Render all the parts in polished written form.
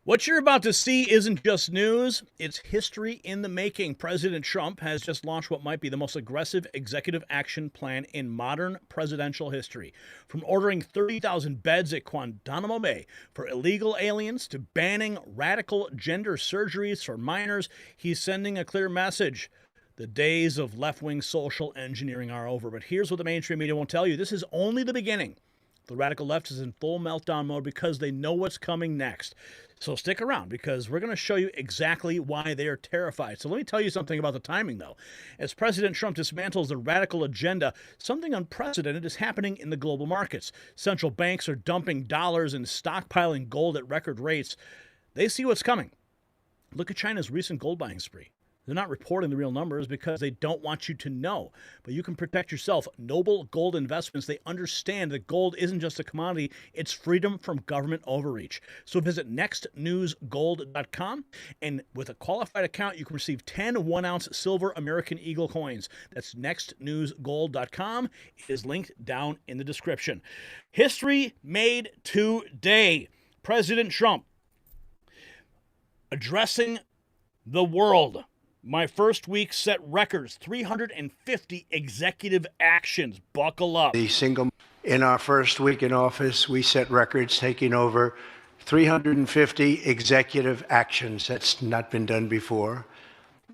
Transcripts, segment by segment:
What you're about to see isn't just news, it's history in the making. President Trump has just launched what might be the most aggressive executive action plan in modern presidential history. From ordering 30,000 beds at Guantanamo Bay for illegal aliens to banning radical gender surgeries for minors, he's sending a clear message. The days of left-wing social engineering are over. But here's what the mainstream media won't tell you. This is only the beginning. The radical left is in full meltdown mode because they know what's coming next. So stick around because we're going to show you exactly why they are terrified. So let me tell you something about the timing, though. As President Trump dismantles the radical agenda, something unprecedented is happening in the global markets. Central banks are dumping dollars and stockpiling gold at record rates. They see what's coming. Look at China's recent gold buying spree. They're not reporting the real numbers because they don't want you to know. But you can protect yourself. Noble Gold Investments, they understand that gold isn't just a commodity, it's freedom from government overreach. So visit nextnewsgold.com, and with a qualified account, you can receive 10 1-ounce silver American Eagle coins. That's nextnewsgold.com. It is linked down in the description. History made today. President Trump addressing the world. My first week set records, 350 executive actions. Buckle up. In our first week in office, we set records, taking over 350 executive actions. That's not been done before.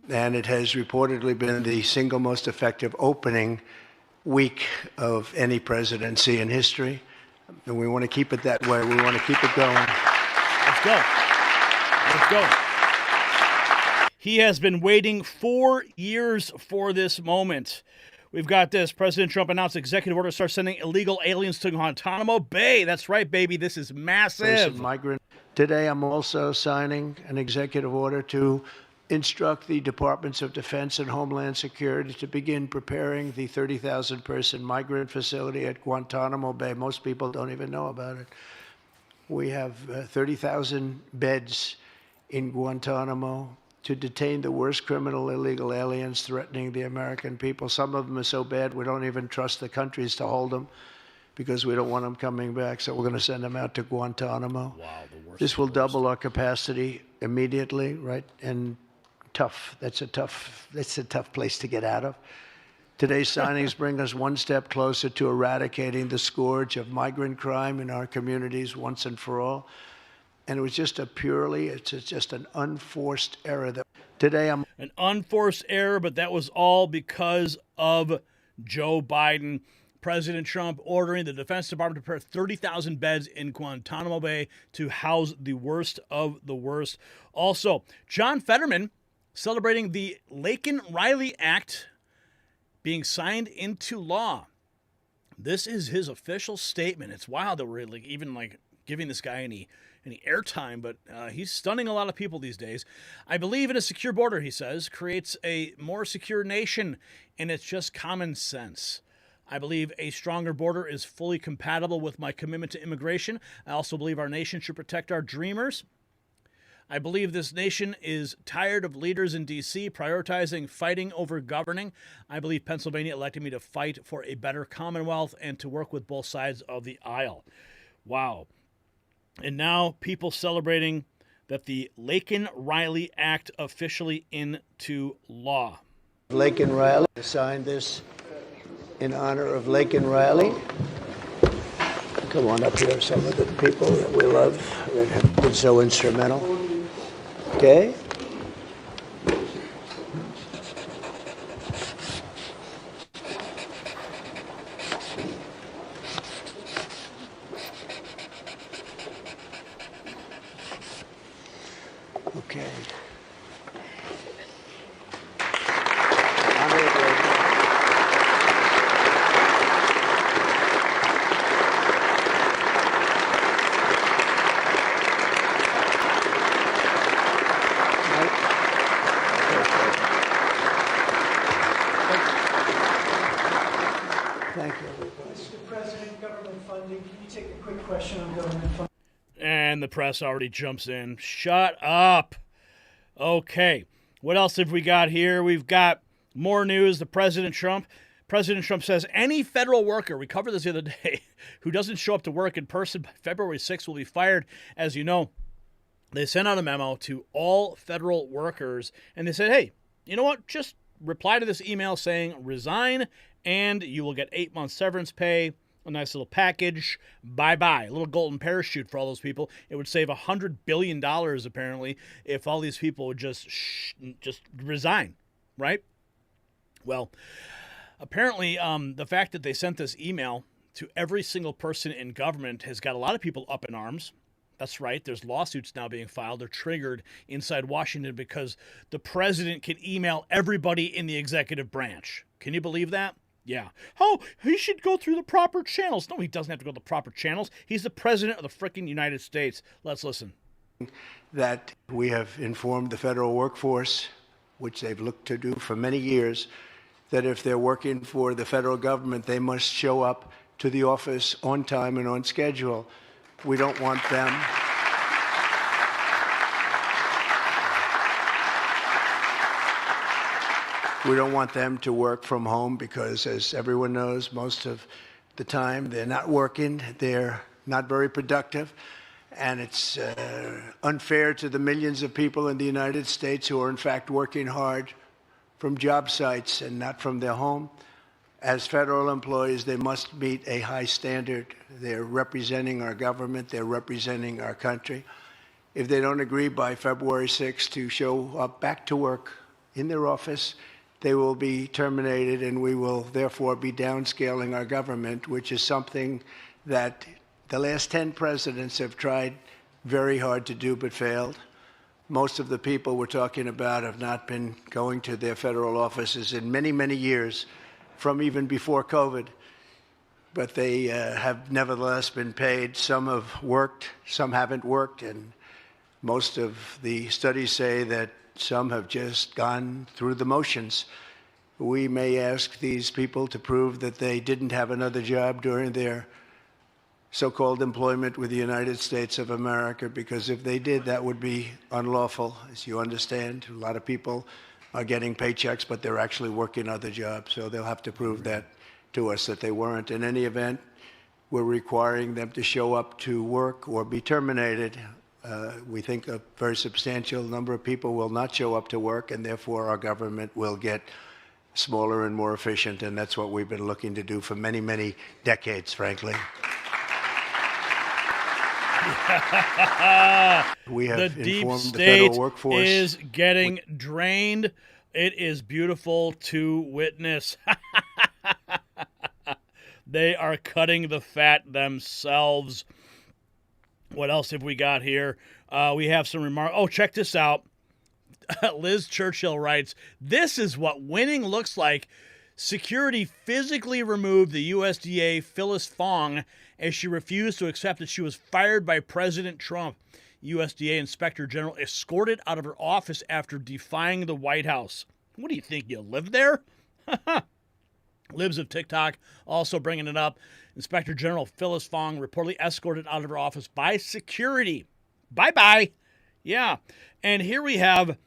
And it has reportedly been the single most effective opening week of any presidency in history. And we want to keep it that way. We want to keep it going. Let's go. Let's go. He has been waiting 4 years for this moment. We've got this. President Trump announced executive order to start sending illegal aliens to Guantanamo Bay. That's right, baby. This is massive. Today, I'm also signing an executive order to instruct the Departments of Defense and Homeland Security to begin preparing the 30,000-person migrant facility at Guantanamo Bay. Most people don't even know about it. We have 30,000 beds in Guantanamo to detain the worst criminal illegal aliens threatening the American people. Some of them are so bad we don't even trust the countries to hold them because we don't want them coming back. So we're going to send them out to Guantanamo. Wow, the worst. This will double our capacity immediately, right? And tough. That's a tough place to get out of. Today's signings bring us one step closer to eradicating the scourge of migrant crime in our communities once and for all. And it was just just an unforced error. An unforced error, but that was all because of Joe Biden. President Trump ordering the Defense Department to prepare 30,000 beds in Guantanamo Bay to house the worst of the worst. Also, John Fetterman celebrating the Laken-Riley Act being signed into law. This is his official statement. It's wild that we're even giving this guy any airtime, but he's stunning a lot of people these days. I believe in a secure border, he says, creates a more secure nation, and it's just common sense. I believe a stronger border is fully compatible with my commitment to immigration. I also believe our nation should protect our dreamers. I believe this nation is tired of leaders in D.C. prioritizing fighting over governing. I believe Pennsylvania elected me to fight for a better Commonwealth and to work with both sides of the aisle. Wow. And now people celebrating that the Laken-Riley Act officially into law. Laken-Riley signed this in honor of Laken-Riley. Come on up here, some of the people that we love that have been so instrumental. Okay? Okay. Thank you, everybody. Mr. President, government funding. Can you take a quick question on government funding? And the press already jumps in. Shut up. Okay. What else have we got here? We've got more news. President Trump says any federal worker, we covered this the other day, who doesn't show up to work in person by February 6th will be fired. As you know, They sent out a memo to all federal workers, and they said, hey, you know what? Just reply to this email saying resign, and you will get 8 months severance pay, a nice little package. Bye-bye. A little golden parachute for all those people. It would save $100 billion, apparently, if all these people would just resign, right? Well, apparently, the fact that they sent this email to every single person in government has got a lot of people up in arms. That's right. There's lawsuits now being filed. They're triggered inside Washington because the president can email everybody in the executive branch. Can you believe that? Yeah. Oh, he should go through the proper channels. No, he doesn't have to go to the proper channels. He's the president of the frickin' United States. Let's listen. That we have informed the federal workforce, which they've looked to do for many years, that if they're working for the federal government, they must show up to the office on time and on schedule. We don't want them. We don't want them to work from home because, as everyone knows, most of the time they're not working, they're not very productive, and it's unfair to the millions of people in the United States who are in fact working hard from job sites and not from their home. As federal employees, they must meet a high standard. They're representing our government. They're representing our country. If they don't agree by February 6th to show up back to work in their office, they will be terminated, and we will therefore be downscaling our government, which is something that the last 10 presidents have tried very hard to do but failed. Most of the people we're talking about have not been going to their federal offices in many, many years, from even before COVID, but they have nevertheless been paid. Some have worked, some haven't worked, and most of the studies say that some have just gone through the motions. We may ask these people to prove that they didn't have another job during their so-called employment with the United States of America, because if they did, that would be unlawful, as you understand. A lot of people are getting paychecks, but they're actually working other jobs. So they'll have to prove that to us, that they weren't. In any event, we're requiring them to show up to work or be terminated. We think a very substantial number of people will not show up to work, and therefore our government will get smaller and more efficient. And that's what we've been looking to do for many, many decades, frankly. We have the deep informed the state federal workforce is getting drained. It is beautiful to witness. They are cutting the fat themselves. What else have we got here? We have some remarks. Oh, check this out. Liz Churchill writes, "This is what winning looks like. Security physically removed the USDA Phyllis Fong as she refused to accept that she was fired by President Trump. USDA Inspector General escorted out of her office after defying the White House. What do you think? You live there?" Libs of TikTok also bringing it up. Inspector General Phyllis Fong reportedly escorted out of her office by security. Bye-bye. Yeah. And here we have,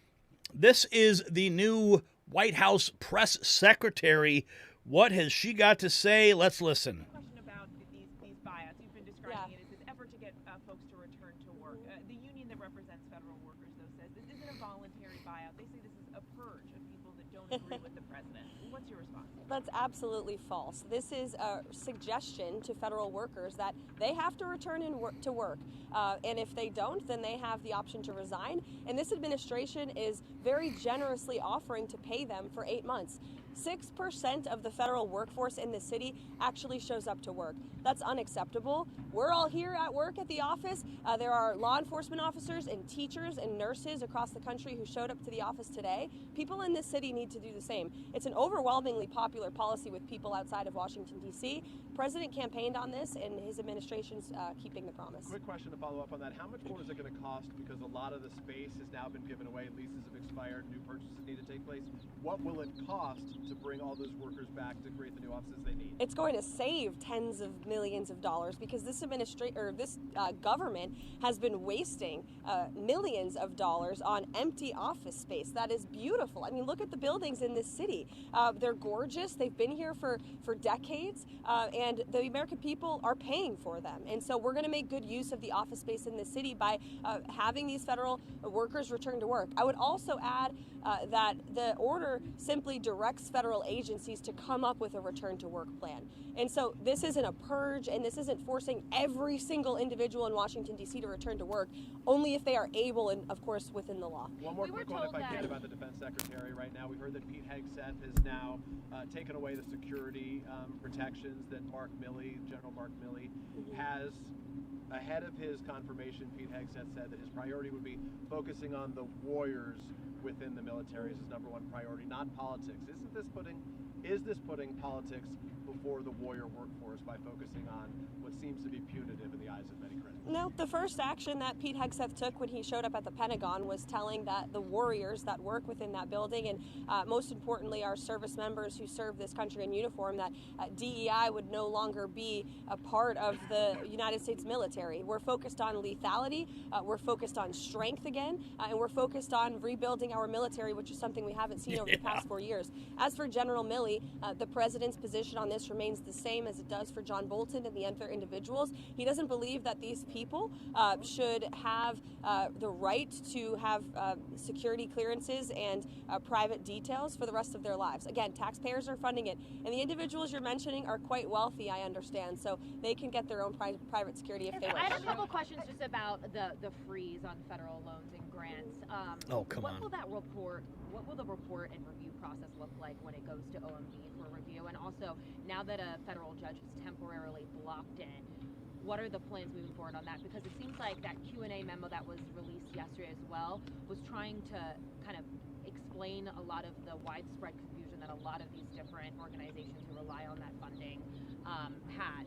this is the new White House press secretary. What has she got to say? Let's listen. Question about these buyouts. You've been describing it as this effort to get folks to return to work. The union that represents federal workers, though, says this isn't a voluntary buyout. They say this is a purge of people that don't agree with the president. What's your response? That's absolutely false. This is a suggestion to federal workers that they have to return to work. And if they don't, then they have the option to resign. And this administration is very generously offering to pay them for 8 months. 6% of the federal workforce in the city actually shows up to work. That's unacceptable. We're all here at work at the office. There are law enforcement officers and teachers and nurses across the country who showed up to the office today. People in this city need to do the same. It's an overwhelmingly popular policy with people outside of Washington, D.C. The president campaigned on this, and his administration's keeping the promise. Quick question to follow up on that. How much more is it going to cost? Because a lot of the space has now been given away. Leases have expired. New purchases need to take place. What will it cost to bring all those workers back to create the new offices they need? It's going to save tens of millions of dollars, because this government has been wasting millions of dollars on empty office space. That is beautiful. I mean, look at the buildings in this city. They're gorgeous. They've been here for decades, and the American people are paying for them. And so we're going to make good use of the office space in the city by having these federal workers return to work. I would also add that the order simply directs federal agencies to come up with a return to work plan. And so this isn't a purge, and this isn't forcing every single individual in Washington, D.C. to return to work, only if they are able and, of course, within the law. One more quick one, if I can, about the defense secretary right now. We heard that Pete Hegseth has now taken away the security protections that General Mark Milley has. Ahead of his confirmation, Pete Hegseth said that his priority would be focusing on the warriors within the military as his number one priority, not politics. Is this putting politics before the warrior workforce by focusing on what seems to be punitive in the eyes of many critics? No, the first action that Pete Hegseth took when he showed up at the Pentagon was telling that the warriors that work within that building, and most importantly our service members who serve this country in uniform, that DEI would no longer be a part of the United States military. We're focused on lethality, we're focused on strength again, and we're focused on rebuilding our military, which is something we haven't seen over the past 4 years. As for General Milley, the president's position on this remains the same as it does for John Bolton and the other individuals. He doesn't believe that these people should have the right to have security clearances and private details for the rest of their lives. Again, taxpayers are funding it, and the individuals you're mentioning are quite wealthy, I understand, so they can get their own private security if they wish. I had a couple questions just about the freeze on federal loans and grants. What will the report and review process look like when it goes to OMB for review? And also, now that a federal judge has temporarily blocked it, what are the plans moving forward on that? Because it seems like that Q&A memo that was released yesterday as well was trying to kind of explain a lot of the widespread confusion that a lot of these different organizations who rely on that funding had.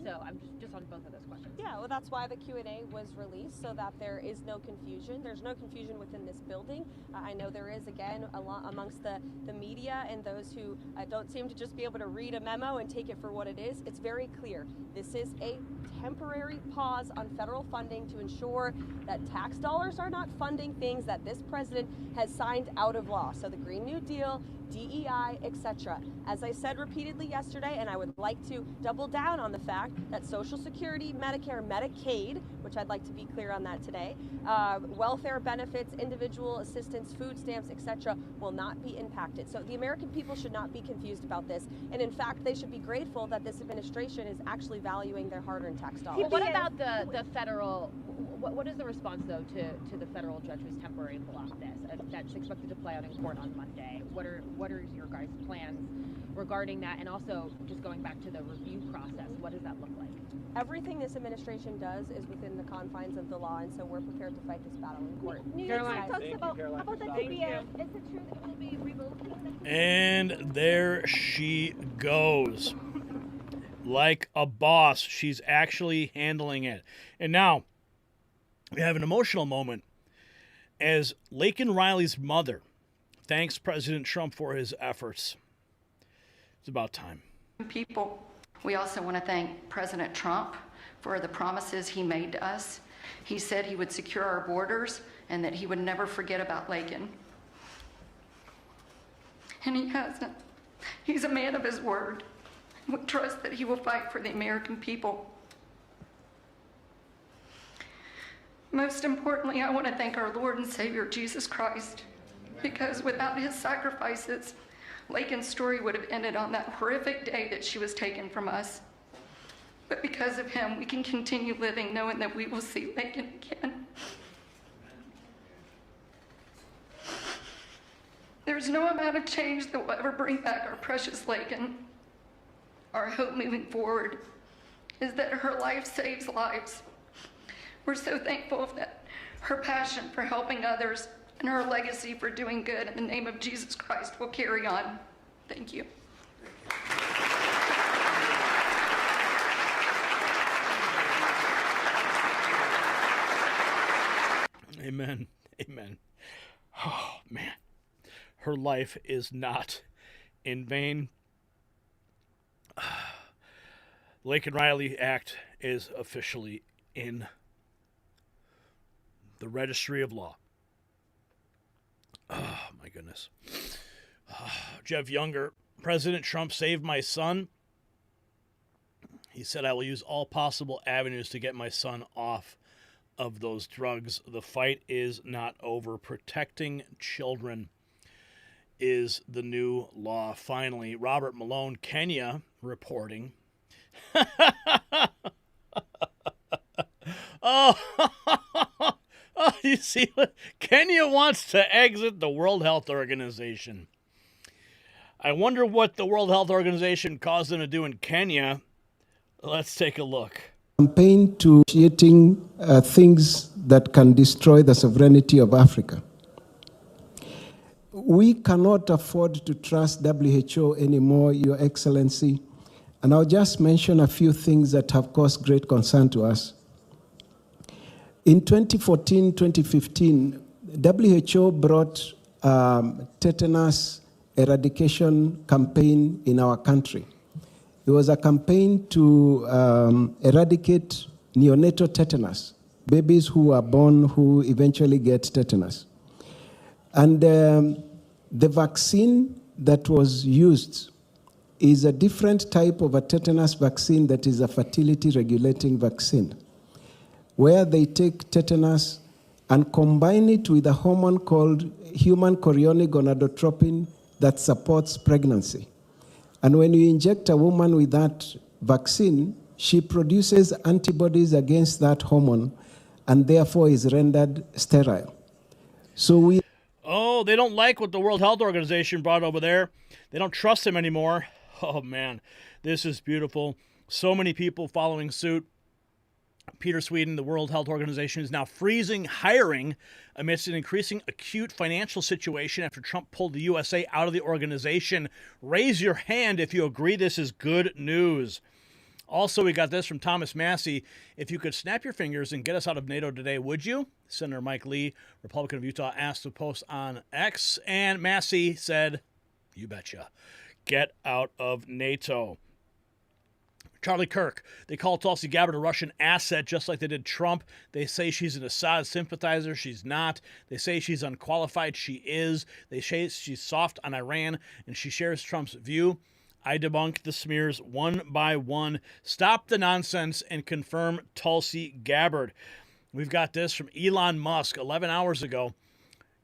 So I'm just on both of those questions. Yeah, well, that's why the Q&A was released, so that there is no confusion. There's no confusion within this building. I know there is, again, amongst the media and those who don't seem to just be able to read a memo and take it for what it is. It's very clear. This is a temporary pause on federal funding to ensure that tax dollars are not funding things that this president has signed out of law. So the Green New Deal, DEI, etc. As I said repeatedly yesterday, and I would like to double down on the fact that Social Security, Medicare, Medicaid, which I'd like to be clear on that today, welfare benefits, individual assistance, food stamps, etc. will not be impacted. So the American people should not be confused about this. And in fact, they should be grateful that this administration is actually valuing their hard-earned tax dollars. Well, what about the federal, what is the response though to the federal judge who's temporarily blocked this? That's expected to play out in court on Monday. What are your guys' plans regarding that? And also, just going back to the review process, what does that look like? Everything this administration does is within the confines of the law, and so we're prepared to fight this battle in court. New York City talks Thank about, you, Caroline, how about the for stopping. TPS? Is it true that we'll be revoking the And there she goes. Like a boss, she's actually handling it. And now, we have an emotional moment as Laken Riley's mother thanks President Trump for his efforts. It's about time. People, we also want to thank President Trump for the promises he made to us. He said he would secure our borders and that he would never forget about Laken. And he hasn't. He's a man of his word. We trust that he will fight for the American people. Most importantly, I want to thank our Lord and Savior, Jesus Christ, because without his sacrifices, Laken's story would have ended on that horrific day that she was taken from us. But because of him, we can continue living knowing that we will see Laken again. There's no amount of change that will ever bring back our precious Laken. Our hope moving forward is that her life saves lives. We're so thankful that her passion for helping others and her legacy for doing good in the name of Jesus Christ will carry on. Thank you. Amen. Amen. Oh, man. Her life is not in vain. Laken Riley Act is officially in the Registry of Law. Oh, my goodness. Jeff Younger President Trump saved my son. He said, I will use all possible avenues to get my son off of those drugs. The fight is not over. Protecting children is the new law. Finally, Robert Malone, Kenya, reporting. Oh, you see, Kenya wants to exit the World Health Organization. I wonder what the World Health Organization caused them to do in Kenya. Let's take a look. Campaign to creating things that can destroy the sovereignty of Africa. We cannot afford to trust WHO anymore, Your Excellency. And I'll just mention a few things that have caused great concern to us. In 2014-2015, WHO brought tetanus eradication campaign in our country. It was a campaign to eradicate neonatal tetanus, babies who are born who eventually get tetanus. And the vaccine that was used is a different type of a tetanus vaccine that is a fertility regulating vaccine, where they take tetanus and combine it with a hormone called human chorionic gonadotropin that supports pregnancy. And when you inject a woman with that vaccine, she produces antibodies against that hormone and therefore is rendered sterile. So they don't like what the World Health Organization brought over there. They don't trust him anymore. Oh, man, this is beautiful. So many people following suit. Peter Sweden, the World Health Organization, is now freezing hiring amidst an increasing acute financial situation after Trump pulled the USA out of the organization. Raise your hand if you agree this is good news. Also, we got this from Thomas Massey. If you could snap your fingers and get us out of NATO today, would you? Senator Mike Lee, Republican of Utah, asked to post on X, and Massey said, you betcha. Get out of NATO. Charlie Kirk, they call Tulsi Gabbard a Russian asset just like they did Trump. They say she's an Assad sympathizer. She's not. They say she's unqualified. She is. They say she's soft on Iran, and she shares Trump's view. I debunk the smears one by one. Stop the nonsense and confirm Tulsi Gabbard. We've got this from Elon Musk 11 hours ago.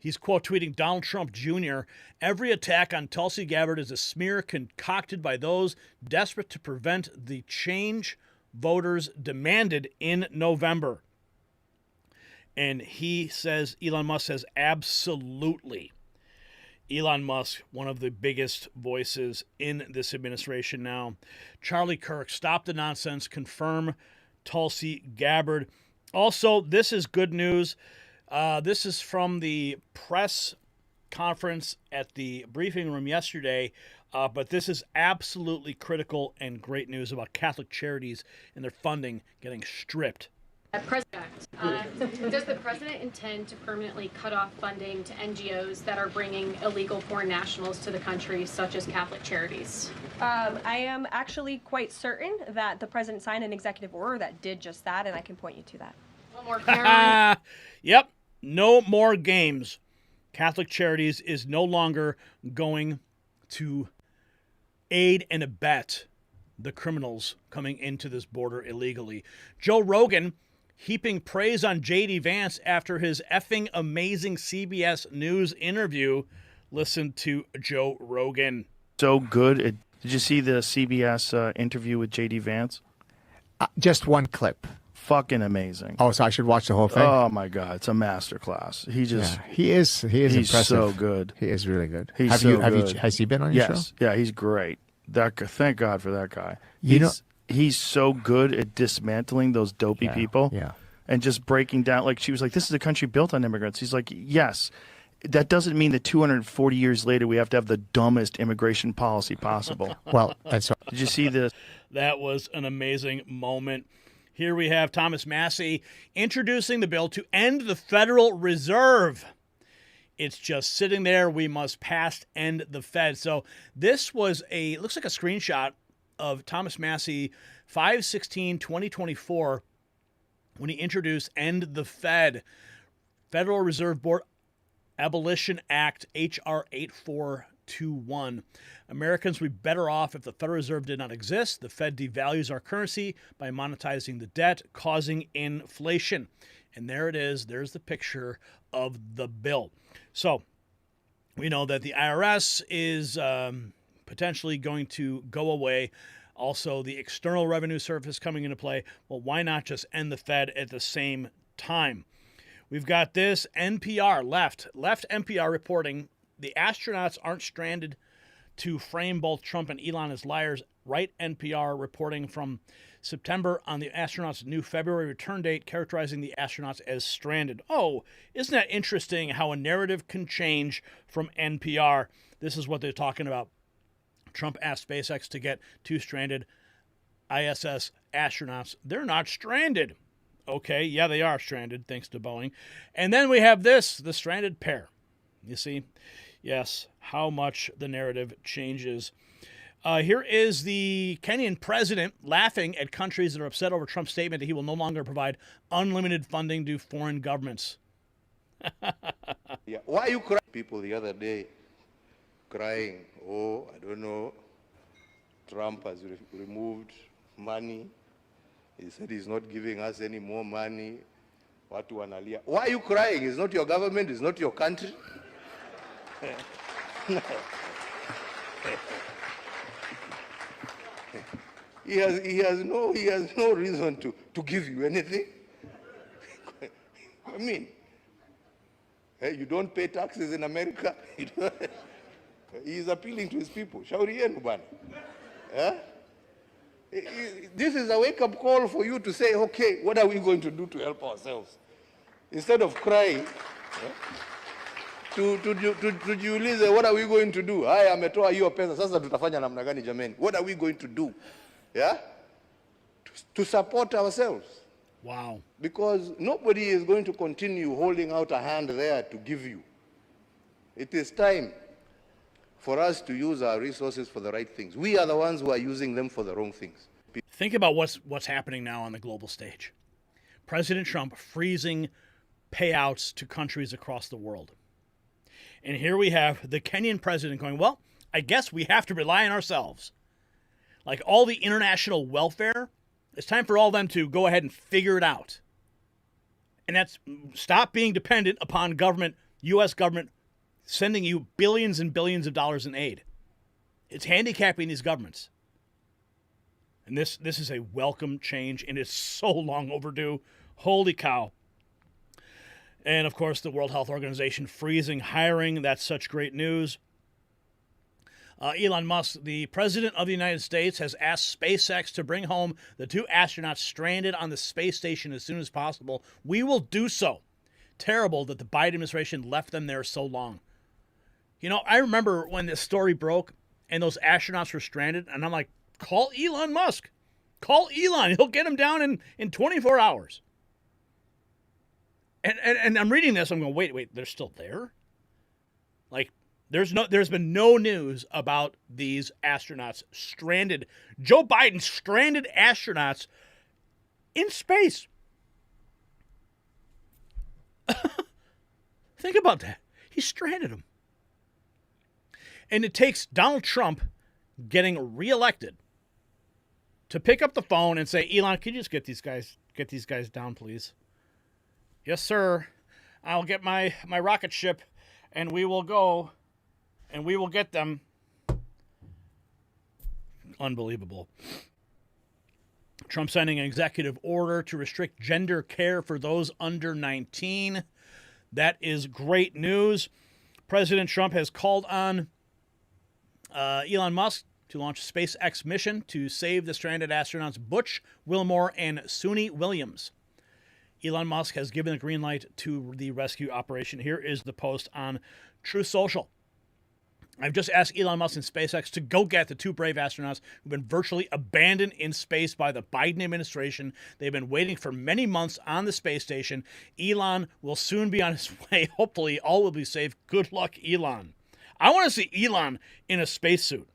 He's quote tweeting Donald Trump Jr. Every attack on Tulsi Gabbard is a smear concocted by those desperate to prevent the change voters demanded in November. And he says, Elon Musk says, absolutely. Elon Musk, one of the biggest voices in this administration now. Charlie Kirk, stop the nonsense, confirm Tulsi Gabbard. Also, this is good news. This is from the press conference at the briefing room yesterday, but this is absolutely critical and great news about Catholic charities and their funding getting stripped. President, does the president intend to permanently cut off funding to NGOs that are bringing illegal foreign nationals to the country, such as Catholic charities? I am actually quite certain that the president signed an executive order that did just that, and I can point you to that. One more clarity. Yep. No more games. Catholic Charities is no longer going to aid and abet the criminals coming into this border illegally. Joe Rogan heaping praise on J.D. Vance after his effing amazing CBS News interview. Listen to Joe Rogan. So good. Did you see the CBS interview with J.D. Vance? Just one clip. Fucking amazing. Oh, so I should watch the whole thing? Oh my God, it's a masterclass. He is he's impressive. So good. He is really good. Has he been on your show? Yes. Yeah, he's great. Thank God for that guy. He's so good at dismantling those dopey people. Yeah. And just breaking down, like she was like, this is a country built on immigrants. He's like, yes. That doesn't mean that 240 years later we have to have the dumbest immigration policy possible. Well, that's right. Did you see this? That was an amazing moment. Here we have Thomas Massey introducing the bill to end the Federal Reserve. It's just sitting there. We must pass end the Fed. So this was looks like a screenshot of Thomas Massey 5/16/2024 when he introduced End the Fed. Federal Reserve Board Abolition Act, H.R. 2-1. Americans would be better off if the Federal Reserve did not exist. The Fed devalues our currency by monetizing the debt, causing inflation. And there it is. There's the picture of the bill. So we know that the IRS is potentially going to go away. Also, the External Revenue Service coming into play. Well, why not just end the Fed at the same time? We've got this NPR, left NPR reporting the astronauts aren't stranded to frame both Trump and Elon as liars. Right NPR reporting from September on the astronauts' new February return date, characterizing the astronauts as stranded. Oh, isn't that interesting how a narrative can change from NPR? This is what they're talking about. Trump asked SpaceX to get 2 stranded ISS astronauts. They're not stranded. Okay, yeah, they are stranded, thanks to Boeing. And then we have this, the stranded pair. You see? Yes, how much the narrative changes. Here is the Kenyan president laughing at countries that are upset over Trump's statement that he will no longer provide unlimited funding to foreign governments. Yeah. Why are you crying? People the other day crying, oh, I don't know, Trump has removed money. He said he's not giving us any more money. Watu wanalia. Why are you crying? It's not your government, it's not your country. He has no reason to give you anything. I mean, hey, you don't pay taxes in America. He's appealing to his people. Shauri yenu bana. This is a wake-up call for you to say, okay, what are we going to do to help ourselves? Instead of crying, tujiulize, what are we going to do? Haya, ametoa hiyo pesa, sasa tutafanya namna gani jameni? What are we going to do? Yeah? To support ourselves. Wow. Because nobody is going to continue holding out a hand there to give you. It is time for us to use our resources for the right things. We are the ones who are using them for the wrong things. Think about what's happening now on the global stage. President Trump freezing payouts to countries across the world. And here we have the Kenyan president going, well, I guess we have to rely on ourselves. Like all the international welfare, it's time for all of them to go ahead and figure it out. And that's stop being dependent upon government, U.S. government, sending you billions and billions of dollars in aid. It's handicapping these governments. And this is a welcome change, and it's so long overdue. Holy cow. And, of course, the World Health Organization freezing hiring. That's such great news. Elon Musk, the president of the United States, has asked SpaceX to bring home the 2 astronauts stranded on the space station as soon as possible. We will do so. Terrible that the Biden administration left them there so long. You know, I remember when this story broke and those astronauts were stranded, and I'm like, call Elon Musk. Call Elon. He'll get them down in 24 hours. And I'm reading this, I'm going, wait, they're still there? Like, there's been no news about these astronauts stranded. Joe Biden stranded astronauts in space. Think about that. He stranded them. And it takes Donald Trump getting reelected to pick up the phone and say, Elon, can you just get these guys down, please? Yes, sir. I'll get my rocket ship, and we will go, and we will get them. Unbelievable. Trump signing an executive order to restrict gender care for those under 19. That is great news. President Trump has called on Elon Musk to launch a SpaceX mission to save the stranded astronauts Butch Wilmore and Suni Williams. Elon Musk has given the green light to the rescue operation. Here is the post on Truth Social. I've just asked Elon Musk and SpaceX to go get the 2 brave astronauts who've been virtually abandoned in space by the Biden administration. They've been waiting for many months on the space station. Elon will soon be on his way. Hopefully, all will be safe. Good luck, Elon. I want to see Elon in a spacesuit.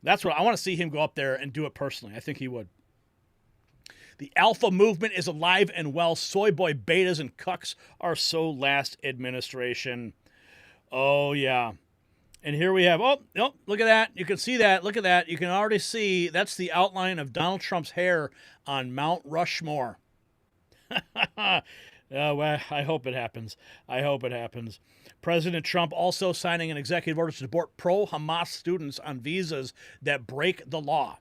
That's what I want to see him go up there and do it personally. I think he would. The alpha movement is alive and well. Soy boy betas and cucks are so last administration. Oh, yeah. And here we have, oh, look at that. You can see that. Look at that. You can already see that's the outline of Donald Trump's hair on Mount Rushmore. Well, I hope it happens. I hope it happens. President Trump also signing an executive order to deport pro-Hamas students on visas that break the law.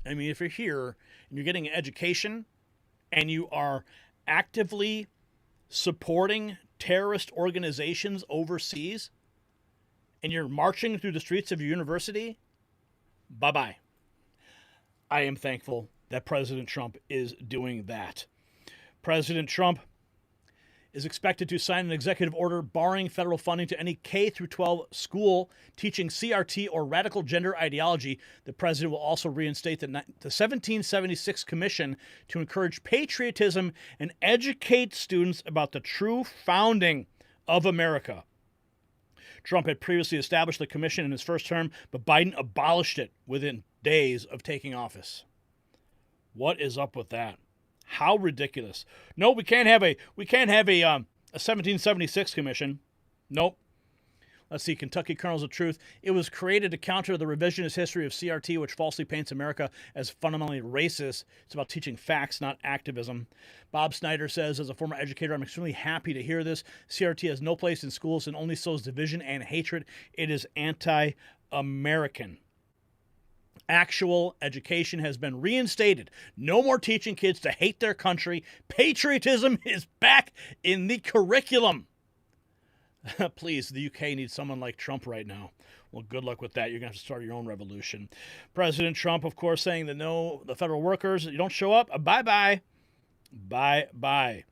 I mean, if you're here and you're getting an education and you are actively supporting terrorist organizations overseas, and you're marching through the streets of your university, bye-bye. I am thankful that President Trump is doing that. President Trump is expected to sign an executive order barring federal funding to any K-12 school teaching CRT or radical gender ideology. The president will also reinstate the 1776 Commission to encourage patriotism and educate students about the true founding of America. Trump had previously established the commission in his first term, but Biden abolished it within days of taking office. What is up with that? How ridiculous! No, we can't have a 1776 commission. Nope. Let's see, Kentucky Kernels of Truth. It was created to counter the revisionist history of CRT, which falsely paints America as fundamentally racist. It's about teaching facts, not activism. Bob Snyder says, as a former educator, I'm extremely happy to hear this. CRT has no place in schools and only sows division and hatred. It is anti-American. Actual education has been reinstated. No more teaching kids to hate their country. Patriotism is back in the curriculum. Please, the UK needs someone like Trump right now. Well, good luck with that. You're going to have to start your own revolution. President Trump, of course, saying that no, the federal workers, you don't show up, bye-bye. Bye-bye.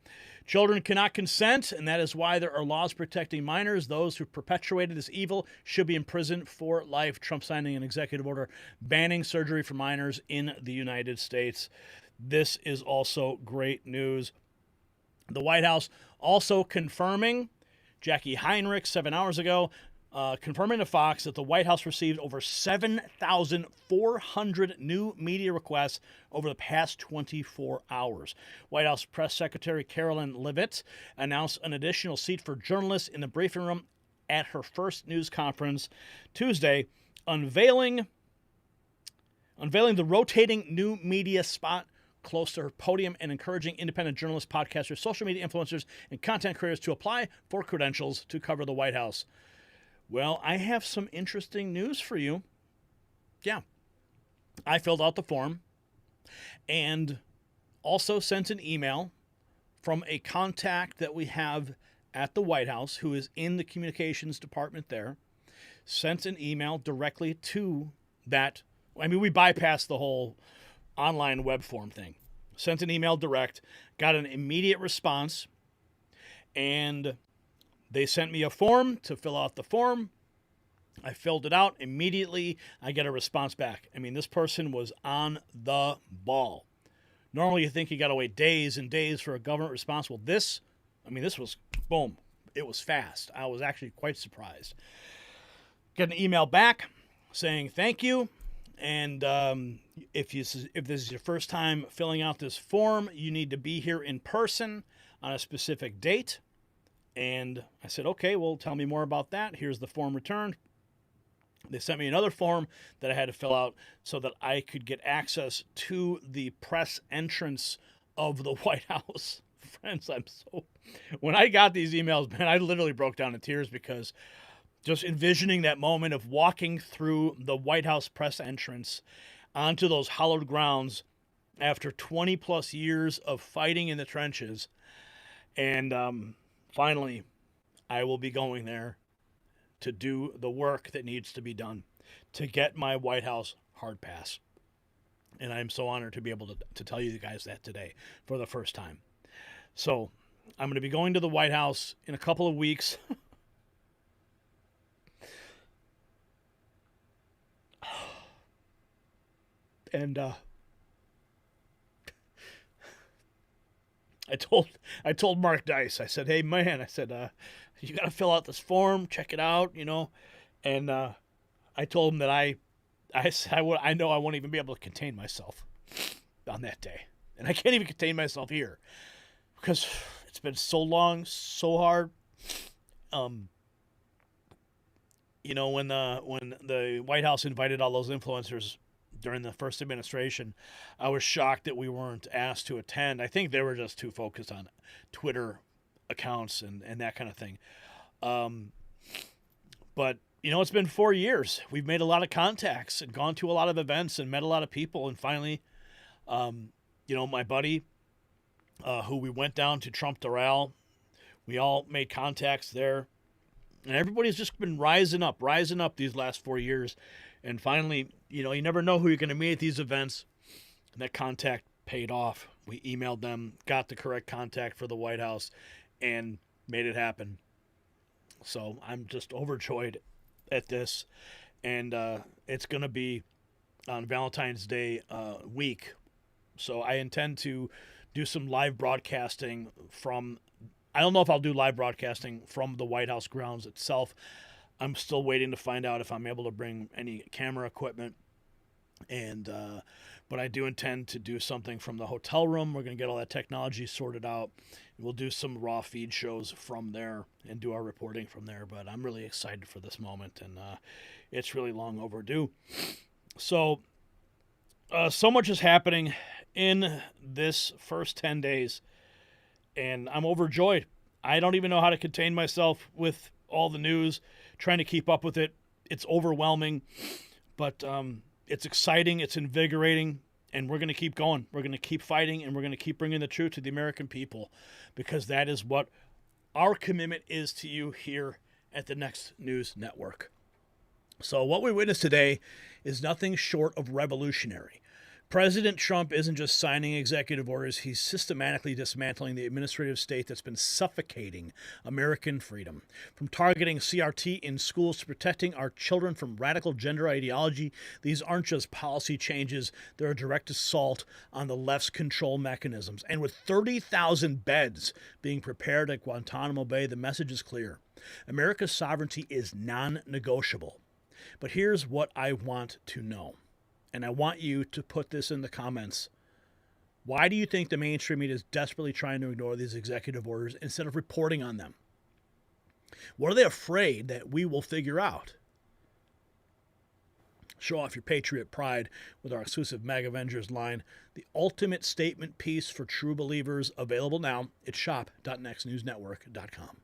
Children cannot consent, and that is why there are laws protecting minors. Those who perpetuated this evil should be imprisoned for life. Trump signing an executive order banning surgery for minors in the United States. This is also great news. The White House also confirming, Jackie Heinrich 7 hours ago, confirming to Fox that the White House received over 7,400 new media requests over the past 24 hours. White House Press Secretary Carolyn Leavitt announced an additional seat for journalists in the briefing room at her first news conference Tuesday, unveiling the rotating new media spot close to her podium and encouraging independent journalists, podcasters, social media influencers, and content creators to apply for credentials to cover the White House. Well, I have some interesting news for you. Yeah, I filled out the form and also sent an email from a contact that we have at the White House who is in the communications department there. Sent an email directly to that. I mean, we bypassed the whole online web form thing. Sent an email direct, got an immediate response, and they sent me a form to fill out the form. I filled it out. Immediately, I get a response back. I mean, this person was on the ball. Normally, you think you got to wait days and days for a government response. Well, this was, boom, it was fast. I was actually quite surprised. Get an email back saying thank you. And if this is your first time filling out this form, you need to be here in person on a specific date. And I said, okay, well, tell me more about that. Here's the form returned. They sent me another form that I had to fill out so that I could get access to the press entrance of the White House. Friends, when I got these emails, man, I literally broke down in tears because just envisioning that moment of walking through the White House press entrance onto those hallowed grounds after 20 plus years of fighting in the trenches. And finally, I will be going there to do the work that needs to be done to get my White House hard pass. And I'm so honored to be able to tell you guys that today for the first time. So I'm going to be going to the White House in a couple of weeks. And I told Mark Dice, I said, hey, man, I said, you got to fill out this form, check it out, you know. And I told him that I know I won't even be able to contain myself on that day. And I can't even contain myself here because it's been so long, so hard. you know, when the White House invited all those influencers during the first administration, I was shocked that we weren't asked to attend. I think they were just too focused on Twitter accounts and that kind of thing. But, you know, it's been 4 years. We've made a lot of contacts and gone to a lot of events and met a lot of people. And finally, you know, my buddy, who we went down to Trump Doral, we all made contacts there. And everybody's just been rising up these last 4 years. And finally, you know, you never know who you're going to meet at these events. And that contact paid off. We emailed them, got the correct contact for the White House, and made it happen. So I'm just overjoyed at this. And it's going to be on Valentine's Day week. So I intend to do some live broadcasting from, I don't know if I'll do live broadcasting from the White House grounds itself. I'm still waiting to find out if I'm able to bring any camera equipment. And but I do intend to do something from the hotel room. We're going to get all that technology sorted out. We'll do some raw feed shows from there and do our reporting from there. But I'm really excited for this moment, and it's really long overdue. So much is happening in this first 10 days, and I'm overjoyed. I don't even know how to contain myself with all the news, trying to keep up with it. It's overwhelming, but it's exciting, it's invigorating, and we're going to keep going. We're going to keep fighting, and we're going to keep bringing the truth to the American people, because that is what our commitment is to you here at the Next News Network. So what we witnessed today is nothing short of revolutionary. President Trump isn't just signing executive orders, he's systematically dismantling the administrative state that's been suffocating American freedom. From targeting CRT in schools to protecting our children from radical gender ideology, these aren't just policy changes, they're a direct assault on the left's control mechanisms. And with 30,000 beds being prepared at Guantanamo Bay, the message is clear. America's sovereignty is non-negotiable. But here's what I want to know. And I want you to put this in the comments. Why do you think the mainstream media is desperately trying to ignore these executive orders instead of reporting on them? What are they afraid that we will figure out? Show off your patriot pride with our exclusive Mag Avengers line, the ultimate statement piece for true believers, available now at shop.nextnewsnetwork.com.